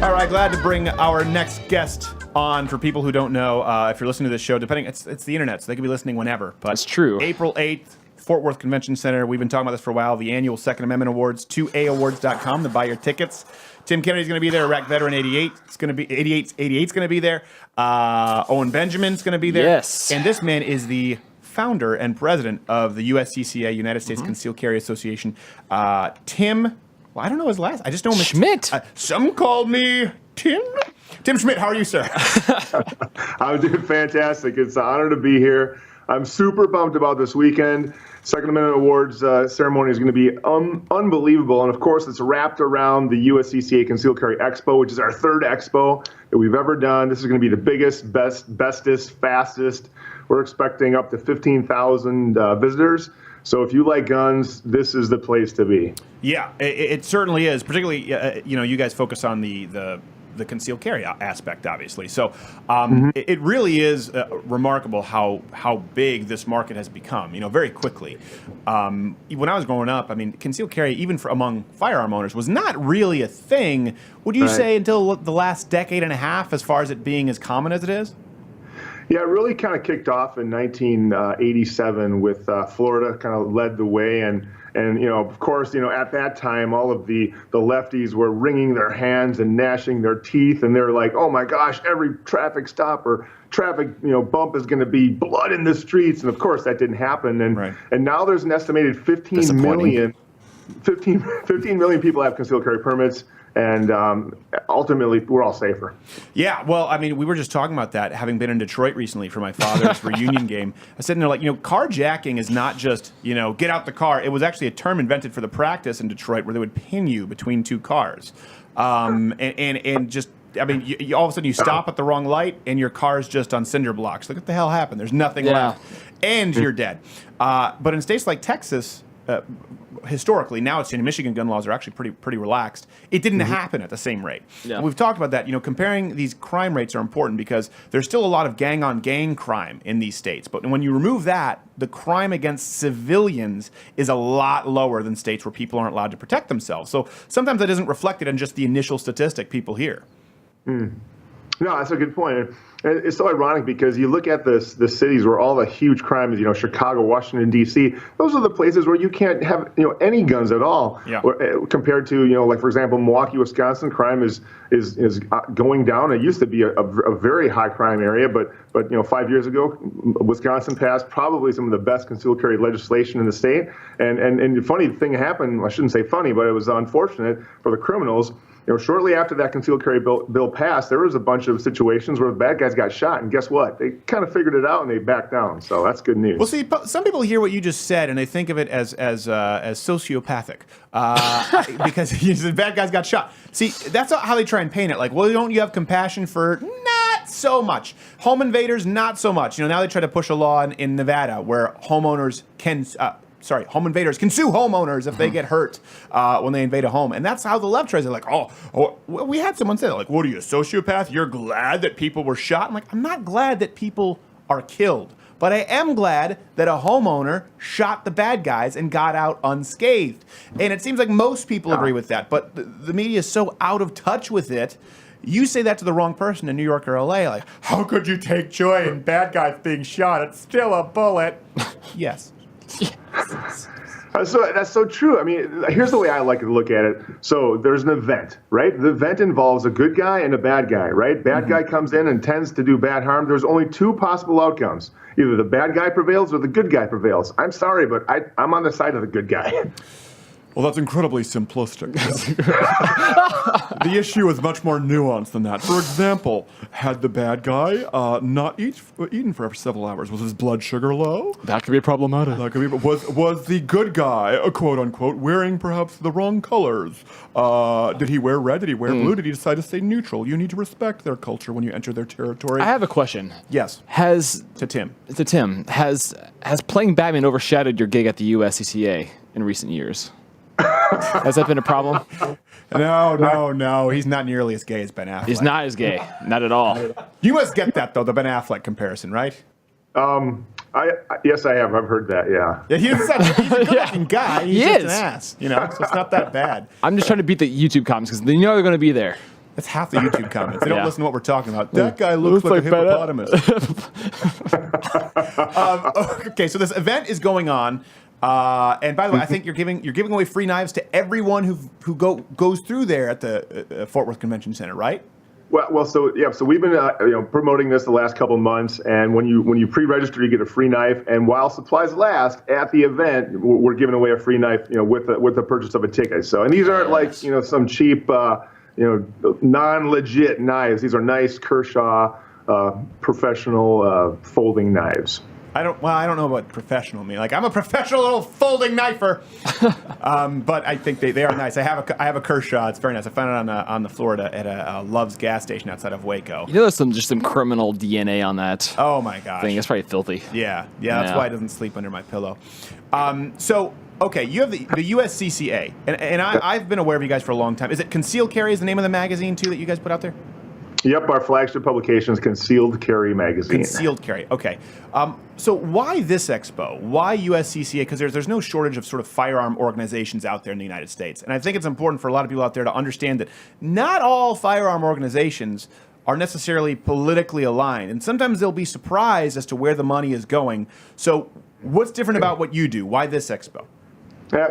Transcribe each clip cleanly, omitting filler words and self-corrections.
All right, glad to bring our next guest on. For people who don't know, if you're listening to this show, depending, it's the internet, so they can be listening whenever. But that's true. April 8th, Fort Worth Convention Center. We've been talking about this for a while. The annual Second Amendment Awards, 2AAwards.com to buy your tickets. Tim Kennedy's going to be there. Iraq Veteran 88. It's going to be 88's going to be there. Owen Benjamin's going to be there. Yes. And this man is the founder and president of the USCCA, United States Concealed Carry Association. Tim. Well, I don't know his last. I just know him as Schmidt. Some call me Tim. Tim Schmidt, how are you, sir? I'm doing fantastic. It's an honor to be here. I'm super pumped about this weekend. Second Amendment Awards ceremony is going to be unbelievable. And of course, it's wrapped around the USCCA Concealed Carry Expo, which is our third expo that we've ever done. This is going to be the biggest, bestest, fastest. We're expecting up to 15,000 visitors. So if you like guns, this is the place to be. Yeah, it certainly is. Particularly, you guys focus on the concealed carry aspect, obviously. So it really is remarkable how big this market has become, very quickly. When I was growing up, I mean, concealed carry, even among firearm owners, was not really a thing, would you say, until the last decade and a half, as far as it being as common as it is? Yeah, it really kind of kicked off in 1987 with Florida kind of led the way. And of course, at that time, all of the lefties were wringing their hands and gnashing their teeth. And they're like, oh, my gosh, every traffic stop or traffic bump is going to be blood in the streets. And, of course, that didn't happen. And now there's an estimated 15 million people have concealed carry permits. And ultimately, we're all safer. Yeah, well, I mean, we were just talking about that, having been in Detroit recently for my father's reunion game. I said, carjacking is not just, get out the car. It was actually a term invented for the practice in Detroit where they would pin you between two cars. And just, I mean, you all of a sudden you stop at the wrong light and your car's just on cinder blocks. Like, what the hell happened? There's nothing left. And you're dead. But in states like Texas, historically, now it's in Michigan, gun laws are actually pretty relaxed. It didn't happen at the same rate. Yeah. And we've talked about that. Comparing these crime rates are important because there's still a lot of gang-on-gang crime in these states. But when you remove that, the crime against civilians is a lot lower than states where people aren't allowed to protect themselves. So sometimes that isn't reflected in just the initial statistic people hear. No, that's a good point. It's so ironic because you look at the cities where all the huge crime is, Chicago, Washington, D.C. Those are the places where you can't have, any guns at all. Yeah. Compared to, like, for example, Milwaukee, Wisconsin, crime is going down. It used to be a very high crime area, but 5 years ago, Wisconsin passed probably some of the best concealed carry legislation in the state. And the funny thing happened, I shouldn't say funny, but it was unfortunate for the criminals. Shortly after that concealed carry bill passed, there was a bunch of situations where the bad guys got shot, and guess what? They kind of figured it out and they backed down. So that's good news. Well, see, some people hear what you just said and they think of it as sociopathic because the bad guys got shot. See, that's how they try and paint it. Like, well, don't you have compassion for? Not so much. Home invaders, not so much. Now they try to push a law in Nevada where homeowners can. Home invaders can sue homeowners if they get hurt when they invade a home. And that's how the left tries to, like, we had someone say that, like, what are you, a sociopath? You're glad that people were shot? I'm like, I'm not glad that people are killed, but I am glad that a homeowner shot the bad guys and got out unscathed. And it seems like most people agree with that, but the media is so out of touch with it. You say that to the wrong person in New York or LA, like, how could you take joy in bad guys being shot? It's still a bullet. Yes. So that's so true. I mean, here's the way I like to look at it. So there's an event, right? The event involves a good guy and a bad guy, right? Bad guy comes in and tends to do bad harm. There's only two possible outcomes. Either the bad guy prevails or the good guy prevails. I'm sorry, but I'm on the side of the good guy. Well, that's incredibly simplistic. The issue is much more nuanced than that. For example, had the bad guy not eaten for several hours? Was his blood sugar low? That could be problematic. That could be. Was the good guy, quote unquote, wearing perhaps the wrong colors? Did he wear red? Did he wear blue? Did he decide to stay neutral? You need to respect their culture when you enter their territory. I have a question. Yes. To Tim, has playing Batman overshadowed your gig at the USCCA in recent years? Has that been a problem? No. He's not nearly as gay as Ben Affleck. He's not as gay. Not at all. You must get that, though, the Ben Affleck comparison, right? Yes, I have. I've heard that, yeah. He's a good-looking guy. He's just an ass, so it's not that bad. I'm just trying to beat the YouTube comments because they know they're going to be there. That's half the YouTube comments. They don't Yeah. listen to what we're talking about. That guy looks like a hippopotamus. Okay, so this event is going on. And by the way, I think you're giving away free knives to everyone who goes through there at the Fort Worth Convention Center, right? So we've been promoting this the last couple of months, and when you pre-register, you get a free knife, and while supplies last, at the event, we're giving away a free knife, with the purchase of a ticket. So, and these aren't like some cheap, non-legit knives. These are nice Kershaw professional folding knives. I don't know about professional. Like, I'm a professional little folding knifer, but I think they are nice. I have a Kershaw. It's very nice. I found it on the Florida at a Love's gas station outside of Waco. There's some criminal DNA on that. Oh my gosh, thing. It's probably filthy. Yeah. That's why it doesn't sleep under my pillow. So okay, you have the USCCA, and I've been aware of you guys for a long time. Is it Concealed Carry is the name of the magazine too that you guys put out there? Yep, our flagship publication is Concealed Carry magazine. Concealed Carry, okay. So why this expo? Why USCCA? Because there's no shortage of sort of firearm organizations out there in the United States. And I think it's important for a lot of people out there to understand that not all firearm organizations are necessarily politically aligned. And sometimes they'll be surprised as to where the money is going. So what's different about what you do? Why this expo?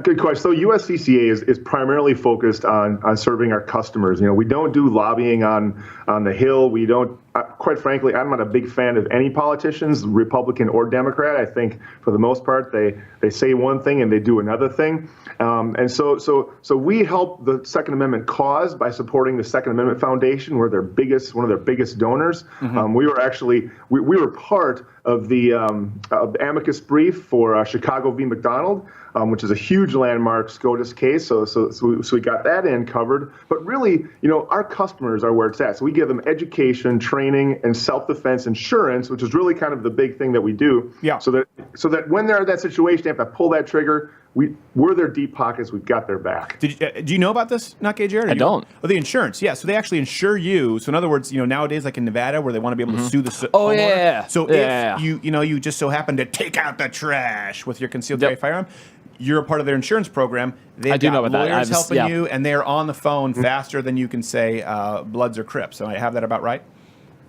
Good question. So USCCA is primarily focused on serving our customers. We don't do lobbying on the Hill. We don't, quite frankly, I'm not a big fan of any politicians, Republican or Democrat. I think for the most part, they say one thing and they do another thing. And so we help the Second Amendment cause by supporting the Second Amendment Foundation. We're one of their biggest donors. Mm-hmm. We were part of the amicus brief for Chicago v. McDonald, which is a huge landmark SCOTUS case. So we got that end covered. But really, our customers are where it's at. So we give them education, training, and self-defense insurance, which is really kind of the big thing that we do. Yeah. So that when they're in that situation, they have to pull that trigger. We're their deep pockets. We've got their back. Do you know about this, Not Jared? I don't. Oh, the insurance. Yeah. So they actually insure you. So in other words, nowadays, like in Nevada, where they want to be able to sue the homeowner. Yeah. So if you just so happen to take out the trash with your concealed carry firearm, you're a part of their insurance program. They've got lawyers helping you, and they're on the phone faster than you can say Bloods or Crips. So I have that about right?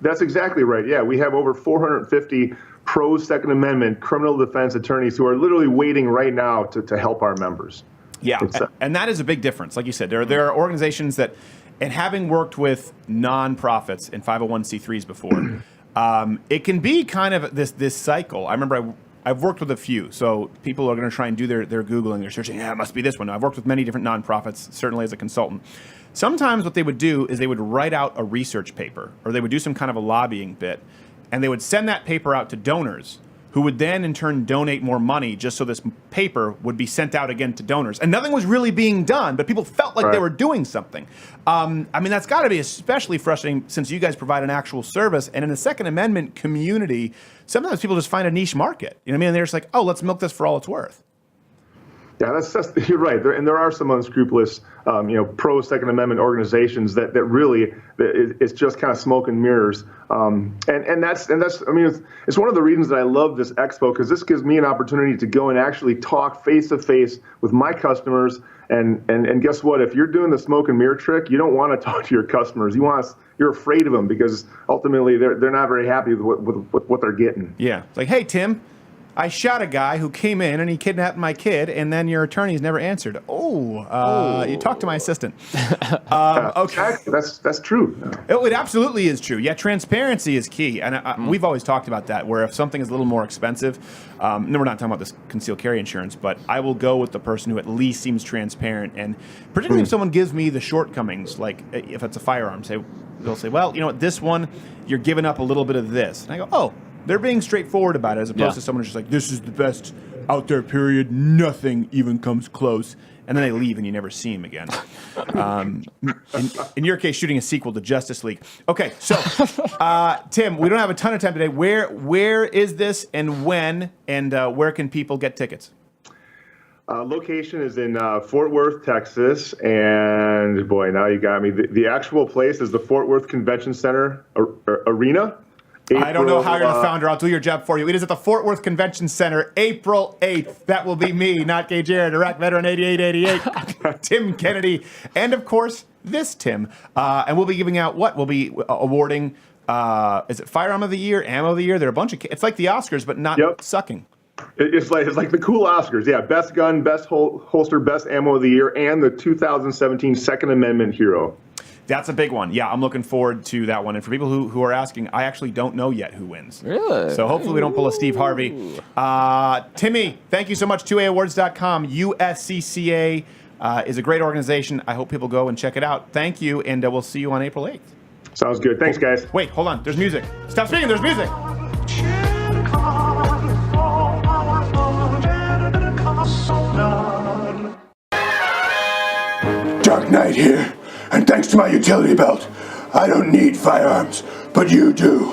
That's exactly right. Yeah, we have over 450 pro-Second Amendment criminal defense attorneys who are literally waiting right now to help our members. Yeah, and that is a big difference. Like you said, there are organizations that, and having worked with nonprofits and 501c3s before, it can be kind of this cycle. I remember I've worked with a few, so people are going to try and do their Googling, they're searching, it must be this one. I've worked with many different nonprofits, certainly as a consultant. Sometimes what they would do is they would write out a research paper, or they would do some kind of a lobbying bit, and they would send that paper out to donors, who would then in turn donate more money just so this paper would be sent out again to donors. And nothing was really being done, but people felt like they were doing something. That's got to be especially frustrating since you guys provide an actual service. And in the Second Amendment community, sometimes people just find a niche market. And they're just like, oh, let's milk this for all it's worth. Yeah, you're right. There are some unscrupulous, pro-Second Amendment organizations that really it's just kind of smoke and mirrors. It's one of the reasons that I love this expo, because this gives me an opportunity to go and actually talk face to face with my customers. And guess what? If you're doing the smoke and mirror trick, you don't want to talk to your customers. You're afraid of them because ultimately they're not very happy with what they're getting. Yeah, it's like, hey Tim, I shot a guy who came in and he kidnapped my kid, and then your attorneys never answered. You talked to my assistant. Okay, that's true. It absolutely is true. Yeah, transparency is key, and we've always talked about that. Where if something is a little more expensive, no, we're not talking about this concealed carry insurance, but I will go with the person who at least seems transparent, and particularly if someone gives me the shortcomings, like if it's a firearm, they'll say, well, this one, you're giving up a little bit of this, and I go, oh. They're being straightforward about it, as opposed to someone who's just like, this is the best out there, period. Nothing even comes close. And then they leave and you never see them again. In your case, shooting a sequel to Justice League. Okay, so Tim, we don't have a ton of time today. Where is this and when, and where can people get tickets? Location is in Fort Worth, Texas, and boy, now you got me. The actual place is the Fort Worth Convention Center Arena. I don't know how you're the founder. I'll do your job for you. It is at the Fort Worth Convention Center, April 8th. That will be me, not Gay Jared, Iraq Veteran 8888, Tim Kennedy, and of course, this Tim. And we'll be giving out what? We'll be awarding, is it Firearm of the Year, Ammo of the Year? There are a bunch of, it's like the Oscars, but not sucking. It's like the cool Oscars. Yeah, best gun, best holster, best ammo of the year, and the 2017 Second Amendment Hero. That's a big one. Yeah, I'm looking forward to that one. And for people who are asking, I actually don't know yet who wins. Really? So hopefully we don't pull a Steve Harvey. Timmy, thank you so much. 2AAwards.com. USCCA is a great organization. I hope people go and check it out. Thank you, and we'll see you on April 8th. Sounds good. Thanks, guys. Wait, hold on. There's music. Stop speaking. There's music. Dark Knight here, and thanks to my utility belt, I don't need firearms, but you do.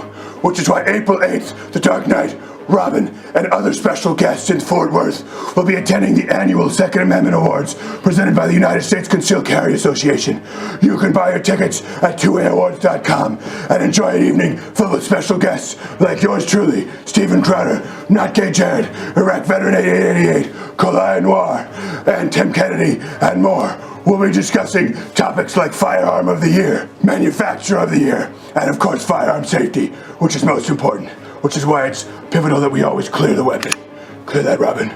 Which is why April 8th, the Dark Knight, Robin, and other special guests in Fort Worth will be attending the annual Second Amendment Awards presented by the United States Concealed Carry Association. You can buy your tickets at 2AAwards.com and enjoy an evening full of special guests like yours truly, Stephen Crowder, Not Gay Jared, Iraq Veteran 8888, Colai Noir, and Tim Kennedy, and more. We'll be discussing topics like Firearm of the Year, Manufacturer of the Year, and of course firearm safety, which is most important. Which is why it's pivotal that we always clear the weapon. Clear that, Robin.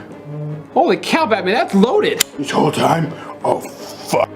Holy cow, Batman, that's loaded. This whole time? Oh, fuck.